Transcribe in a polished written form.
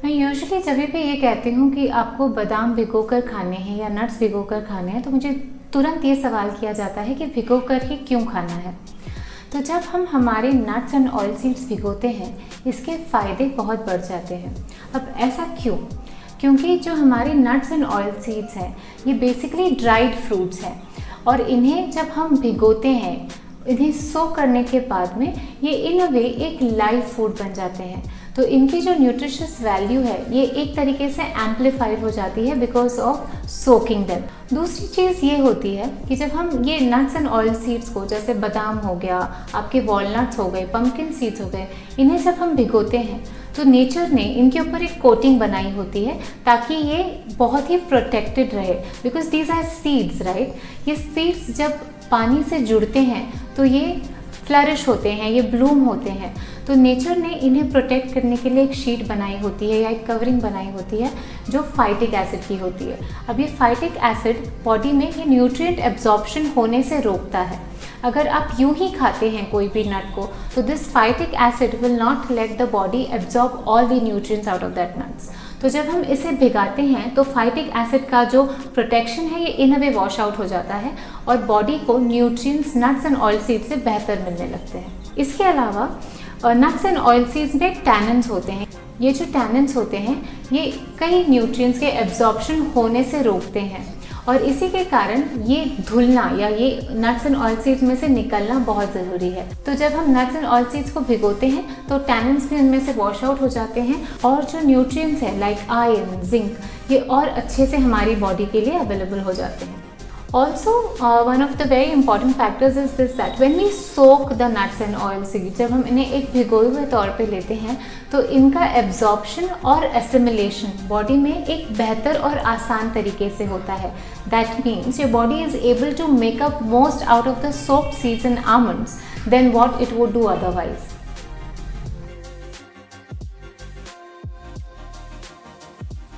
मैं यूजुअली जब भी ये कहती हूँ कि आपको बादाम भिगोकर खाने हैं या नट्स भिगोकर खाने हैं, तो मुझे तुरंत ये सवाल किया जाता है कि भिगोकर ही क्यों खाना है। तो जब हम हमारे नट्स एंड ऑयल सीड्स भिगोते हैं, इसके फ़ायदे बहुत बढ़ जाते हैं। अब ऐसा क्यों? क्योंकि जो हमारे नट्स एंड ऑयल सीड्स हैं, ये बेसिकली ड्राइड फ्रूट्स हैं और इन्हें जब हम भिगोते हैं, इन्हें सो करने के बाद में ये इन अ वे एक लाइव फूड बन जाते हैं। तो इनकी जो न्यूट्रिशियस वैल्यू है ये एक तरीके से एम्पलीफाइड हो जाती है बिकॉज ऑफ सोकिंग देम। दूसरी चीज़ ये होती है कि जब हम ये नट्स एंड ऑयल सीड्स को, जैसे बादाम हो गया, आपके वॉलनट्स हो गए, पम्पकिन सीड्स हो गए, इन्हें जब हम भिगोते हैं तो नेचर ने इनके ऊपर एक कोटिंग बनाई होती है ताकि ये बहुत ही प्रोटेक्टेड रहे, because these are seeds, right. ये सीड्स जब पानी से जुड़ते हैं तो ये फ्लरिश होते हैं, ये ब्लूम होते हैं। तो नेचर ने इन्हें प्रोटेक्ट करने के लिए एक शीट बनाई होती है या एक कवरिंग बनाई होती है जो फाइटिक एसिड की होती है। अब ये फाइटिक एसिड बॉडी में ये न्यूट्रिएंट एब्जॉर्प्शन होने से रोकता है। अगर आप यूं ही खाते हैं कोई भी नट को, तो this phytic acid will not let the body absorb all the nutrients out of that nuts. तो जब हम इसे भिगाते हैं तो फाइटिक एसिड का जो प्रोटेक्शन है ये इन अ वे वॉश आउट हो जाता है और बॉडी को nutrients nuts and oil seed से बेहतर मिलने लगते हैं। इसके अलावा नट्स एंड ऑयल सीड्स में टैनिन्स होते हैं। ये जो टैनिन्स होते हैं ये कई न्यूट्रिएंट्स के एब्जॉर्प्शन होने से रोकते हैं और इसी के कारण ये धुलना या ये नट्स एंड ऑयल सीड्स में से निकलना बहुत ज़रूरी है। तो जब हम नट्स एंड ऑयल सीड्स को भिगोते हैं तो टैनिन्स भी उनमें से वॉश आउट हो जाते हैं और जो न्यूट्रिएंट्स हैं लाइक आयरन, जिंक, ये और अच्छे से हमारी बॉडी के लिए अवेलेबल हो जाते हैं। Also, one of the very important factors is this that when we soak the nuts and oil seeds, जब हम इन्हें एक भिगोए हुए तौर पे लेते हैं तो इनका एब्जॉर्प्शन और एसिमिलेशन बॉडी में एक बेहतर और आसान तरीके से होता है। That means your body is able to make up most out of the soaked seeds and almonds than what it would do otherwise.